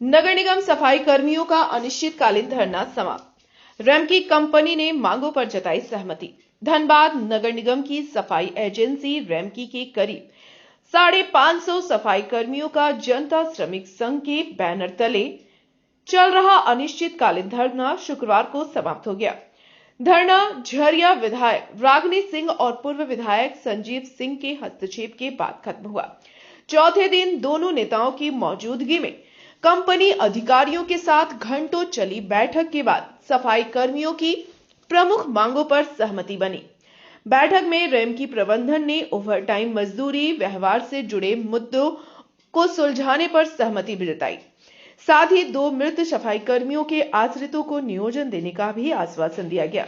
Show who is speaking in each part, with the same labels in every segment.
Speaker 1: नगर निगम सफाई कर्मियों का अनिश्चितकालीन धरना समाप्त। रेमकी कंपनी ने मांगों पर जताई सहमति। धनबाद नगर निगम की सफाई एजेंसी रेमकी के करीब 550 सफाई कर्मियों का जनता श्रमिक संघ के बैनर तले चल रहा अनिश्चितकालीन धरना शुक्रवार को समाप्त हो गया। धरना झरिया विधायक रागिनी सिंह और पूर्व विधायक संजीव सिंह के हस्तक्षेप के बाद खत्म हुआ। चौथे दिन दोनों नेताओं की मौजूदगी में कंपनी अधिकारियों के साथ घंटों चली बैठक के बाद सफाई कर्मियों की प्रमुख मांगों पर सहमति बनी। बैठक में रेमकी प्रबंधन ने ओवरटाइम मजदूरी व्यवहार से जुड़े मुद्दों को सुलझाने पर सहमति भी जताई। साथ ही 2 मृत सफाई कर्मियों के आश्रितों को नियोजन देने का भी आश्वासन दिया गया।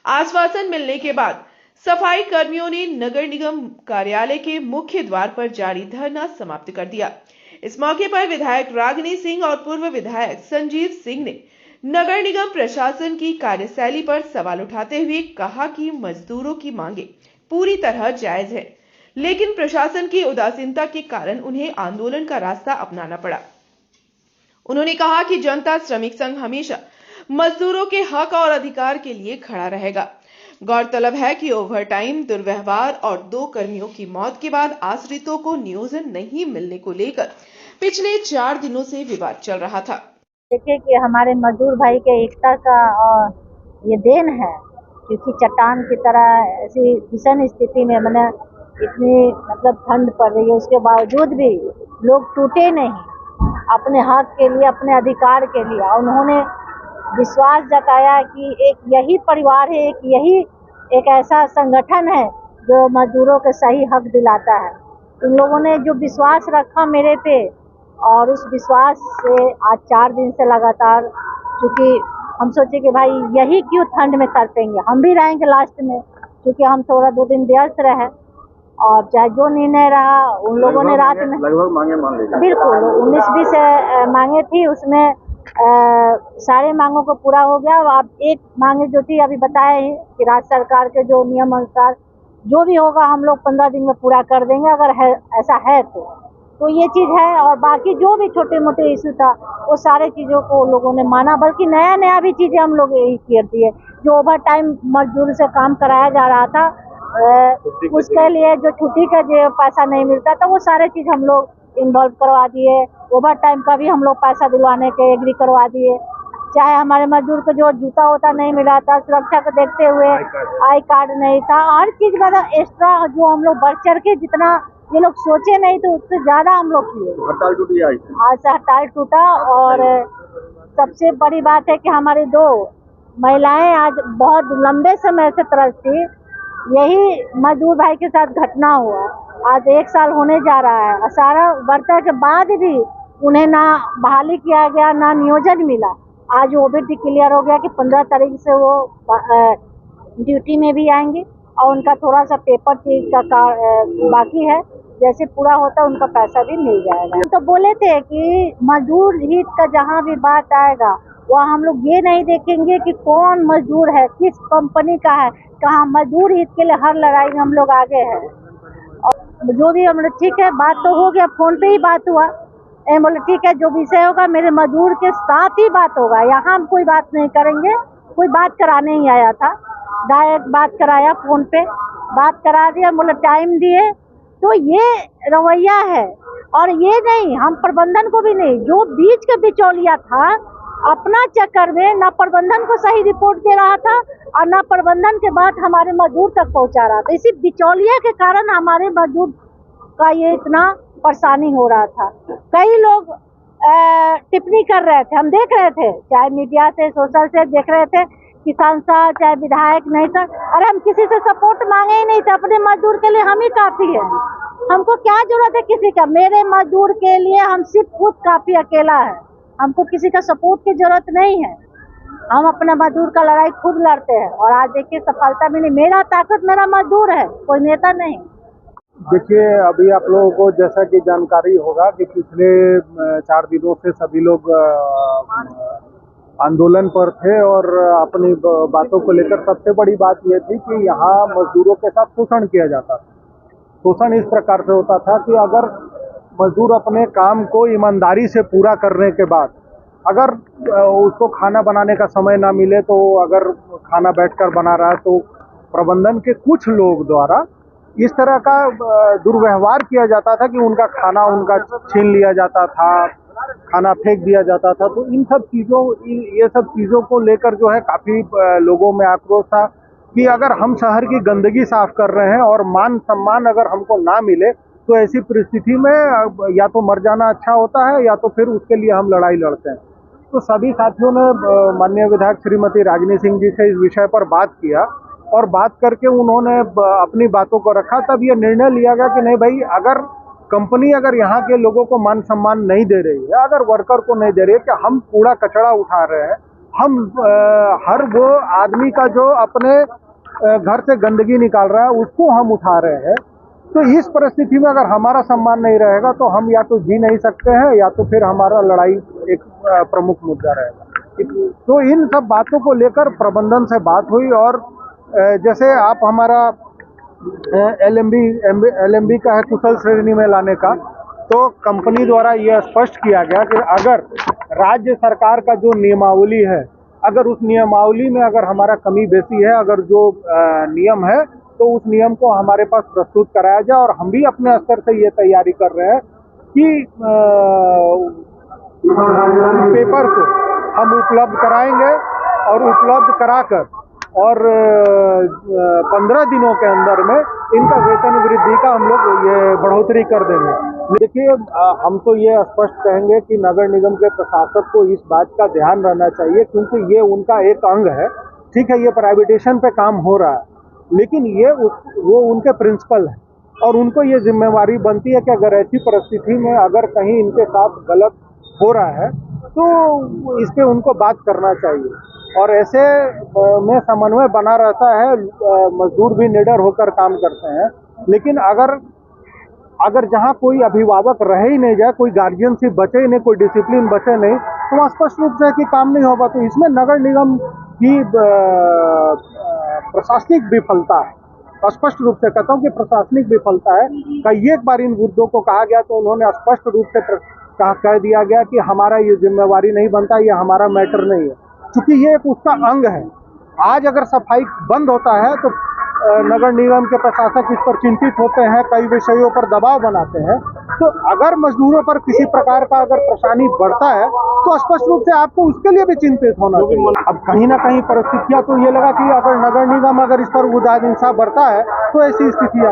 Speaker 1: आश्वासन मिलने के बाद सफाई कर्मियों ने नगर निगम कार्यालय के मुख्य द्वार पर जारी धरना समाप्त कर दिया। इस मौके पर विधायक रागिनी सिंह और पूर्व विधायक संजीव सिंह ने नगर निगम प्रशासन की कार्यशैली पर सवाल उठाते हुए कहा कि मजदूरों की मांगे पूरी तरह जायज है, लेकिन प्रशासन की उदासीनता के कारण उन्हें आंदोलन का रास्ता अपनाना पड़ा। उन्होंने कहा कि जनता श्रमिक संघ हमेशा मजदूरों के हक और अधिकार के लिए खड़ा रहेगा। गौरतलब है कि ओवरटाइम, दुर्व्यवहार और 2 कर्मियों की मौत के बाद आश्रितों को नियोजन नहीं मिलने को लेकर पिछले 4 दिनों से विवाद चल रहा था।
Speaker 2: देखिए कि हमारे मजदूर भाई के एकता का ये देन है, क्योंकि चट्टान की तरह ऐसी भीषण स्थिति में मैंने इतनी ठंड पड़ रही है, उसके बावजूद भी लोग टूटे नहीं अपने हक के लिए, अपने अधिकार के लिए। उन्होंने विश्वास जताया कि एक यही परिवार है, एक ऐसा संगठन है जो मजदूरों के सही हक दिलाता है। उन लोगों ने जो विश्वास रखा मेरे पे, और उस विश्वास से आज 4 दिन से लगातार, क्योंकि हम सोचे कि भाई यही क्यों ठंड में करतेंगे, हम भी रहेंगे लास्ट में, क्योंकि हम थोड़ा 2 दिन व्यस्त रहे। और चाहे जो निर्णय रहा, उन लोगों ने रात में
Speaker 3: लगभग मांगे मान लीजिए
Speaker 2: बिल्कुल 19-20 मांगे थी, उसमें सारे मांगों को पूरा हो गया। अब एक मांगे जो थी अभी बताए हैं कि राज्य सरकार के जो नियम अनुसार जो भी होगा हम लोग 15 दिन में पूरा कर देंगे, अगर है ऐसा है तो ये चीज़ है। और बाकी जो भी छोटे मोटे इशू था वो सारे चीज़ों को लोगों ने माना, बल्कि नया भी चीज़ें हम लोग यही कर दिए। जो ओवर टाइम मजदूर से काम कराया जा रहा था, उसके लिए जो छुट्टी का जो पैसा नहीं मिलता था, वो सारे चीज़ हम लोग इन्वॉल्व करवा दिए। ओवर टाइम का भी हम लोग पैसा दिलवाने के एग्री करवा दिए। चाहे हमारे मजदूर को जो जूता होता नहीं मिला था, सुरक्षा को देखते हुए आई कार्ड नहीं था, हर चीज़ का एक्स्ट्रा जो हम लोग बढ़ चढ़ के जितना ये लोग सोचे नहीं तो उससे ज़्यादा हम लोग किए।
Speaker 3: हड़ताल टूटी
Speaker 2: आज से हड़ताल टूटा। और सबसे बड़ी बात है कि हमारी 2 महिलाएं आज बहुत लंबे समय से तरसती, यही मजदूर भाई के साथ घटना हुआ। आज 1 साल होने जा रहा है, सारा वर्षा के बाद भी उन्हें ना बहाली किया गया, ना नियोजन मिला। आज वो भी डिक्लेयर हो गया कि 15 तारीख से वो ड्यूटी में भी आएंगे, और उनका थोड़ा सा पेपर चीज का बाकी है, जैसे पूरा होता है उनका पैसा भी मिल जाएगा। तो बोले थे कि मजदूर हित का जहाँ भी बात आएगा वहाँ हम लोग ये नहीं देखेंगे कि कौन मजदूर है, किस कंपनी का है, कहाँ मजदूर हित के लिए हर लड़ाई में हम लोग आगे हैं। और जो भी हम लोग ठीक है, बात तो हो गया, फोन पे ही बात हुआ, बोले ठीक है जो विषय होगा मेरे मजदूर के साथ ही बात होगा, यहाँ हम कोई बात नहीं करेंगे। कोई बात कराने ही आया था, डायरेक्ट बात कराया, फोन पे बात करा दिया, बोले टाइम दिए। तो ये रवैया है, और ये नहीं, हम प्रबंधन को भी नहीं, जो बीच के बिचौलिया था अपना चक्कर में ना प्रबंधन को सही रिपोर्ट दे रहा था और ना प्रबंधन के बाद हमारे मजदूर तक पहुंचा रहा था। इसी बिचौलिया के कारण हमारे मजदूर का ये इतना परेशानी हो रहा था। कई लोग टिप्पणी कर रहे थे, हम देख रहे थे, चाहे मीडिया से, सोशल से देख रहे थे कि सांसद चाहे विधायक नहीं था। अरे हम किसी से सपोर्ट मांगे ही नहीं थे, अपने मजदूर के लिए हम ही काफी है, हमको क्या जरूरत है किसी का। मेरे मजदूर के लिए हम सिर्फ खुद काफी अकेला है, हमको किसी का सपोर्ट की जरूरत नहीं है। हम अपना मजदूर का लड़ाई खुद लड़ते हैं, और आज देखिए सफलता मिली। मेरा ताकत मेरा मजदूर है, कोई नेता नहीं।
Speaker 3: देखिए, अभी आप लोगों को जैसा कि जानकारी होगा कि पिछले 4 दिनों से सभी लोग आंदोलन पर थे, और अपनी बातों को लेकर सबसे बड़ी बात यह थी कि यहाँ मजदूरों के साथ शोषण किया जाता था। शोषण इस प्रकार से होता था कि अगर मजदूर अपने काम को ईमानदारी से पूरा करने के बाद अगर उसको खाना बनाने का समय ना मिले, तो अगर खाना बैठकर बना रहा है, तो प्रबंधन के कुछ लोग द्वारा इस तरह का दुर्व्यवहार किया जाता था कि उनका खाना उनका छीन लिया जाता था, खाना फेंक दिया जाता था। तो ये सब चीज़ों को लेकर जो है काफ़ी लोगों में आक्रोश था कि अगर हम शहर की गंदगी साफ कर रहे हैं और मान सम्मान अगर हमको ना मिले, तो ऐसी परिस्थिति में या तो मर जाना अच्छा होता है या तो फिर उसके लिए हम लड़ाई लड़ते हैं। तो सभी साथियों ने माननीय विधायक श्रीमती रागिनी सिंह जी से इस विषय पर बात किया और बात करके उन्होंने अपनी बातों को रखा। तब ये निर्णय लिया गया कि नहीं भाई, अगर कंपनी अगर यहाँ के लोगों को मान सम्मान नहीं दे रही है, अगर वर्कर को नहीं दे रही है कि हम कूड़ा कचरा उठा रहे हैं, हम हर वो आदमी का जो अपने घर से गंदगी निकाल रहा है उसको हम उठा रहे हैं, तो इस परिस्थिति में अगर हमारा सम्मान नहीं रहेगा तो हम या तो जी नहीं सकते हैं या तो फिर हमारा लड़ाई एक प्रमुख मुद्दा रहेगा। तो इन सब बातों को लेकर प्रबंधन से बात हुई और जैसे आप हमारा एलएमबी का है कुशल श्रेणी में लाने का, तो कंपनी द्वारा यह स्पष्ट किया गया कि अगर राज्य सरकार का जो नियमावली है, अगर उस नियमावली में अगर हमारा कमी बेसी है, अगर जो नियम है तो उस नियम को हमारे पास प्रस्तुत कराया जाए। और हम भी अपने स्तर से ये तैयारी कर रहे हैं कि पेपर को हम उपलब्ध कराएंगे और उपलब्ध कराकर और 15 दिनों के अंदर में इनका वेतन वृद्धि का हम लोग ये बढ़ोतरी कर देंगे। देखिए, हम तो ये स्पष्ट कहेंगे कि नगर निगम के प्रशासक को इस बात का ध्यान रहना चाहिए, क्योंकि ये उनका एक अंग है। ठीक है, ये प्राइवेटेशन पे काम हो रहा है, लेकिन ये वो उनके प्रिंसिपल हैं और उनको ये जिम्मेवारी बनती है कि अगर ऐसी परिस्थिति में अगर कहीं इनके साथ गलत हो रहा है तो इस पे उनको बात करना चाहिए। और ऐसे में समन्वय बना रहता है, मजदूर भी निडर होकर काम करते हैं। लेकिन अगर जहाँ कोई अभिभावक रह ही नहीं जाए, कोई गार्जियनशिप बचे ही नहीं, कोई डिसिप्लिन बचे नहीं, तो वहाँ स्पष्ट रूप से कि काम नहीं होगा। तो इसमें नगर निगम की प्रशासनिक विफलता है, स्पष्ट रूप से कहता हूँ कि प्रशासनिक विफलता है। कई एक बार इन मुद्दों को कहा गया तो उन्होंने स्पष्ट रूप से कह दिया गया कि हमारा ये जिम्मेवारी नहीं बनता, ये हमारा मैटर नहीं है, क्योंकि ये एक उसका अंग है। आज अगर सफाई बंद होता है तो नगर निगम के प्रशासक इस पर चिंतित होते हैं, कई विषयों पर दबाव बनाते हैं। तो अगर मजदूरों पर किसी प्रकार का अगर परेशानी बढ़ता है तो स्पष्ट रूप से आपको उसके लिए भी चिंतित होना चाहिए। अब कहीं ना कहीं परिस्थितियां तो ये लगा कि अगर नगर निगम अगर इस पर उदासीनता बरता है तो ऐसी स्थिति